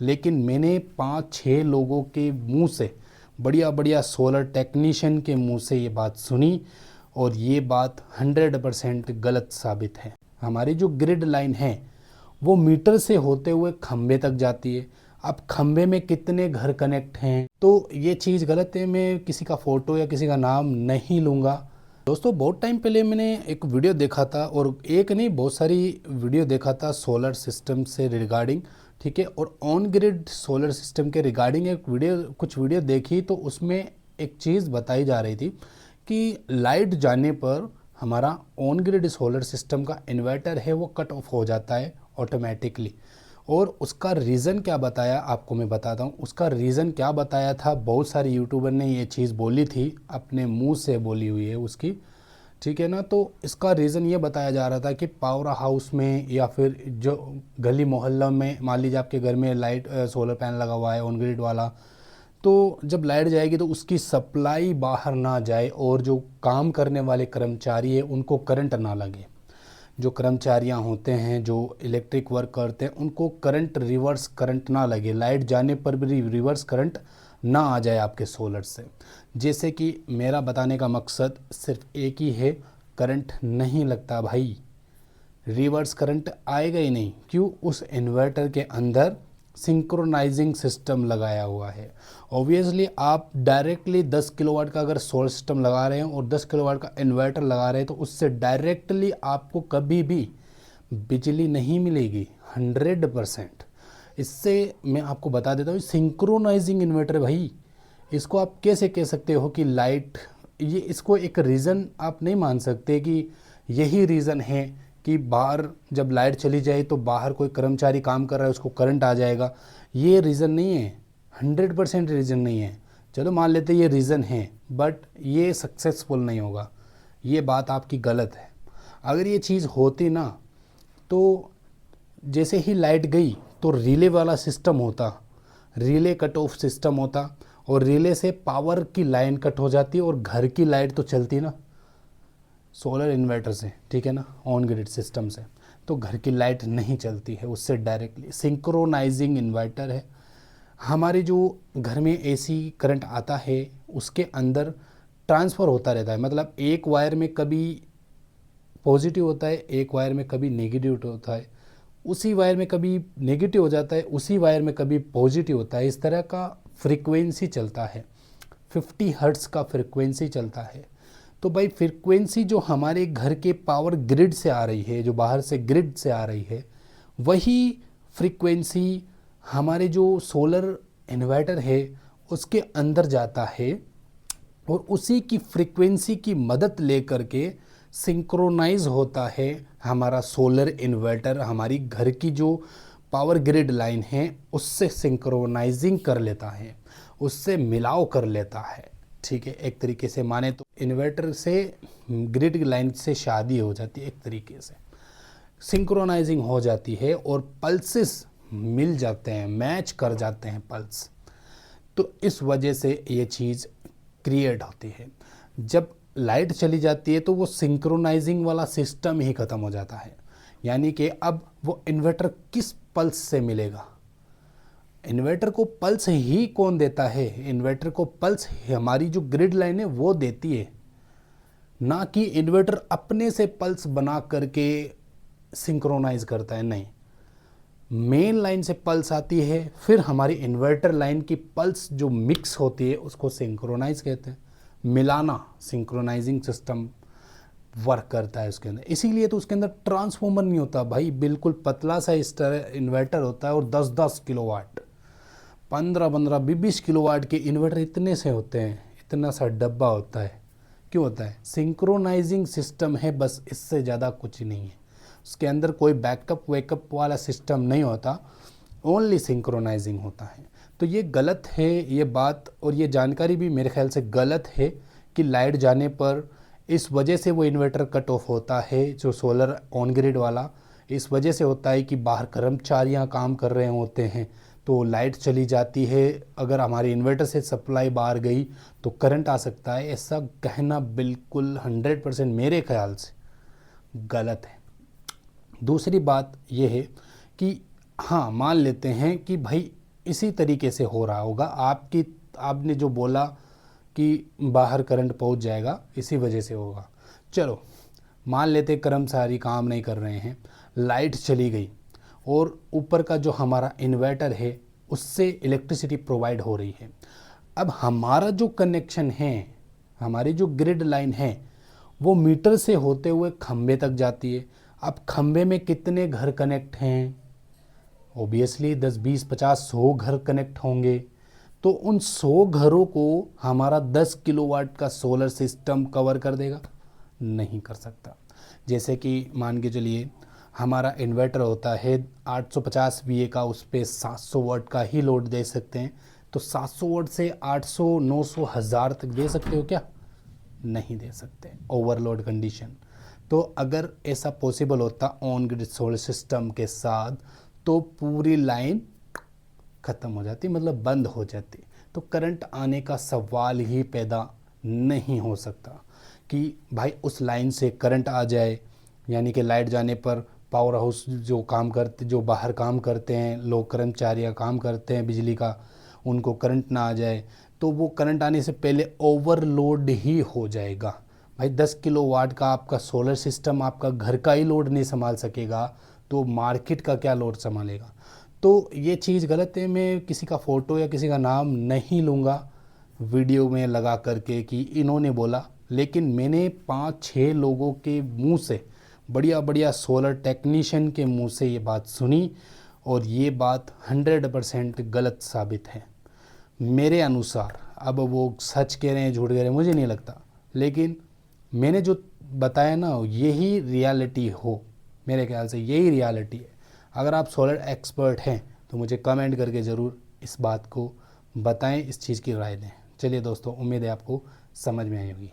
लेकिन मैंने 5-6 लोगों के मुंह से, बढ़िया बढ़िया सोलर टेक्नीशियन के मुंह से ये बात सुनी और ये बात 100% गलत साबित है। हमारी जो ग्रिड लाइन है वो मीटर से होते हुए खंबे तक जाती है। अब खंबे में कितने घर कनेक्ट हैं, तो ये चीज़ गलत है। मैं किसी का फ़ोटो या किसी का नाम नहीं लूँगा। दोस्तों, बहुत टाइम पहले मैंने एक वीडियो देखा था, और एक नहीं बहुत सारी वीडियो देखा था सोलर सिस्टम से रिगार्डिंग, ठीक है। और ऑन ग्रिड सोलर सिस्टम के रिगार्डिंग एक वीडियो, कुछ वीडियो देखी तो उसमें एक चीज़ बताई जा रही थी कि लाइट जाने पर हमारा ऑन ग्रिड सोलर सिस्टम का इन्वर्टर है वो कट ऑफ हो जाता है ऑटोमेटिकली। और उसका रीज़न क्या बताया आपको मैं बताता हूँ। उसका रीज़न क्या बताया था, बहुत सारे यूट्यूबर ने ये चीज़ बोली थी, अपने मुंह से बोली हुई है उसकी, ठीक है ना। तो इसका रीज़न ये बताया जा रहा था कि पावर हाउस में या फिर जो गली मोहल्ला में, मान लीजिए आपके घर में लाइट सोलर पैनल लगा हुआ है ऑन ग्रिड वाला, तो जब लाइट जाएगी तो उसकी सप्लाई बाहर ना जाए और जो काम करने वाले कर्मचारी है उनको करंट ना लगे। जो कर्मचारियां होते हैं जो इलेक्ट्रिक वर्क करते हैं उनको करंट, रिवर्स करंट ना लगे, लाइट जाने पर भी रिवर्स करंट ना आ जाए आपके सोलर से। जैसे कि मेरा बताने का मकसद सिर्फ एक ही है, करंट नहीं लगता भाई, रिवर्स करंट आएगा ही नहीं। क्यों? उस इन्वर्टर के अंदर सिंक्रोनाइजिंग सिस्टम लगाया हुआ है। ऑब्वियसली आप डायरेक्टली 10 किलोवाट का अगर सोलर सिस्टम लगा रहे हैं और 10 किलोवाट का इन्वर्टर लगा रहे हैं तो उससे डायरेक्टली आपको कभी भी बिजली नहीं मिलेगी 100%। इससे मैं आपको बता देता हूँ, सिंक्रोनाइजिंग इन्वर्टर भाई, इसको आप कैसे कह सकते हो कि लाइट, ये इसको एक रीज़न आप नहीं मान सकते कि यही रीज़न है कि बाहर जब लाइट चली जाए तो बाहर कोई कर्मचारी काम कर रहा है उसको करंट आ जाएगा। ये रीज़न नहीं है, 100% रीज़न नहीं है। चलो मान लेते ये रीज़न है, बट ये सक्सेसफुल नहीं होगा। ये बात आपकी गलत है। अगर ये चीज़ होती ना, तो जैसे ही लाइट गई तो रिले वाला सिस्टम होता, रिले कट ऑफ सिस्टम होता, और रिले से पावर की लाइन कट हो जाती और घर की लाइट तो चलती ना सोलर इन्वर्टर से, ठीक है ना, ऑन ग्रिड सिस्टम से। तो घर की लाइट नहीं चलती है उससे डायरेक्टली। सिंक्रोनाइजिंग इन्वर्टर है। हमारे जो घर में एसी करंट आता है उसके अंदर ट्रांसफ़र होता रहता है, मतलब एक वायर में कभी पॉजिटिव होता है, एक वायर में कभी नेगेटिव होता है, उसी वायर में कभी नेगेटिव हो जाता है, उसी वायर में कभी पॉजिटिव होता है। इस तरह का फ्रीक्वेंसी चलता है, 50 हर्ट्ज़ का फ्रीक्वेंसी चलता है। तो भाई फ्रीक्वेंसी जो हमारे घर के पावर ग्रिड से आ रही है, जो बाहर से ग्रिड से आ रही है, वही फ्रीक्वेंसी हमारे जो सोलर इन्वर्टर है उसके अंदर जाता है, और उसी की फ्रीक्वेंसी की मदद लेकर के सिंक्रोनाइज होता है हमारा सोलर इन्वर्टर। हमारी घर की जो पावर ग्रिड लाइन है उससे सिंक्रोनाइजिंग कर लेता है, उससे मिलाव कर लेता है, ठीक है। एक तरीके से माने तो इन्वर्टर से ग्रिड लाइन से शादी हो जाती है, एक तरीके से सिंक्रोनाइजिंग हो जाती है और पल्सेस मिल जाते हैं, मैच कर जाते हैं पल्स। तो इस वजह से ये चीज़ क्रिएट होती है। जब लाइट चली जाती है तो वो सिंक्रोनाइजिंग वाला सिस्टम ही ख़त्म हो जाता है। यानी कि अब वो इन्वर्टर किस पल्स से मिलेगा? इन्वर्टर को पल्स ही कौन देता है? इन्वर्टर को पल्स हमारी जो ग्रिड लाइन है वो देती है, ना कि इन्वर्टर अपने से पल्स बना करके सिंक्रोनाइज करता है। नहीं, मेन लाइन से पल्स आती है, फिर हमारी इन्वर्टर लाइन की पल्स जो मिक्स होती है उसको सिंक्रोनाइज कहते हैं। मिलाना, सिंक्रोनाइजिंग सिस्टम वर्क करता है उसके अंदर। इसीलिए तो उसके अंदर ट्रांसफॉर्मर नहीं होता भाई, बिल्कुल पतला सा इस तरह इन्वर्टर होता है, और 10-10 किलोवाट, 15-15, 20 किलोवाट के इन्वर्टर इतने से होते हैं, इतना सा डब्बा होता है। क्यों होता है? सिंक्रोनाइजिंग सिस्टम है, बस इससे ज़्यादा कुछ नहीं है। उसके अंदर कोई बैकअप वेकअप वाला सिस्टम नहीं होता, ओनली सिंक्रोनाइजिंग होता है। तो ये गलत है ये बात, और ये जानकारी भी मेरे ख्याल से गलत है कि लाइट जाने पर इस वजह से वो इन्वर्टर कट ऑफ होता है, जो सोलर ऑन ग्रिड वाला, इस वजह से होता है कि बाहर कर्मचारियाँ काम कर रहे होते हैं तो लाइट चली जाती है। अगर हमारे इन्वर्टर से सप्लाई बाहर गई तो करंट आ सकता है। ऐसा कहना बिल्कुल 100% मेरे ख्याल से गलत है। दूसरी बात यह है कि हाँ, मान लेते हैं कि भाई इसी तरीके से हो रहा होगा। आपने जो बोला कि बाहर करंट पहुंच जाएगा, इसी वजह से होगा। चलो मान लेते कर्मचारी काम नहीं कर रहे हैं, लाइट चली गई और ऊपर का जो हमारा इन्वर्टर है उससे इलेक्ट्रिसिटी प्रोवाइड हो रही है। अब हमारा जो कनेक्शन है, हमारी जो ग्रिड लाइन है, वो मीटर से होते हुए खंबे तक जाती है। अब खंबे में कितने घर कनेक्ट हैं? ओबियसली 10, 20, 50, 100 घर कनेक्ट होंगे। तो उन 100 घरों को हमारा 10 किलोवाट का सोलर सिस्टम कवर कर देगा? नहीं कर सकता। जैसे कि मान के चलिए हमारा इन्वर्टर होता है 850 वीए का, उस पर 700 वाट का ही लोड दे सकते हैं। तो 700 वाट से 800, 900, 1000 तक दे सकते हो क्या? नहीं दे सकते, ओवरलोड कंडीशन। तो अगर ऐसा पॉसिबल होता ऑन ग्रिड सोलर सिस्टम के साथ, तो पूरी लाइन ख़त्म हो जाती, मतलब बंद हो जाती। तो करंट आने का सवाल ही पैदा नहीं हो सकता कि भाई उस लाइन से करंट आ जाए। यानी कि लाइट जाने पर पावर हाउस जो काम करते, जो बाहर काम करते हैं लोग, कर्मचारी या काम करते हैं बिजली का, उनको करंट ना आ जाए, तो वो करंट आने से पहले ओवरलोड ही हो जाएगा। भाई 10 किलोवाट का आपका सोलर सिस्टम आपका घर का ही लोड नहीं संभाल सकेगा, तो मार्केट का क्या लोड संभालेगा? तो ये चीज़ गलत है। मैं किसी का फ़ोटो या किसी का नाम नहीं लूँगा वीडियो में लगा करके कि इन्होंने बोला, लेकिन मैंने 5-6 लोगों के मुंह से, बढ़िया बढ़िया सोलर टेक्नीशियन के मुंह से ये बात सुनी, और ये बात 100% गलत साबित है मेरे अनुसार। अब वो सच कह रहे हैं झूठ कह रहे हैं मुझे नहीं लगता, लेकिन मैंने जो बताया ना यही रियलिटी हो, मेरे ख्याल से यही रियलिटी है। अगर आप सोलर एक्सपर्ट हैं तो मुझे कमेंट करके ज़रूर इस बात को बताएं, इस चीज़ की राय दें। चलिए दोस्तों, उम्मीद है आपको समझ में आई होगी।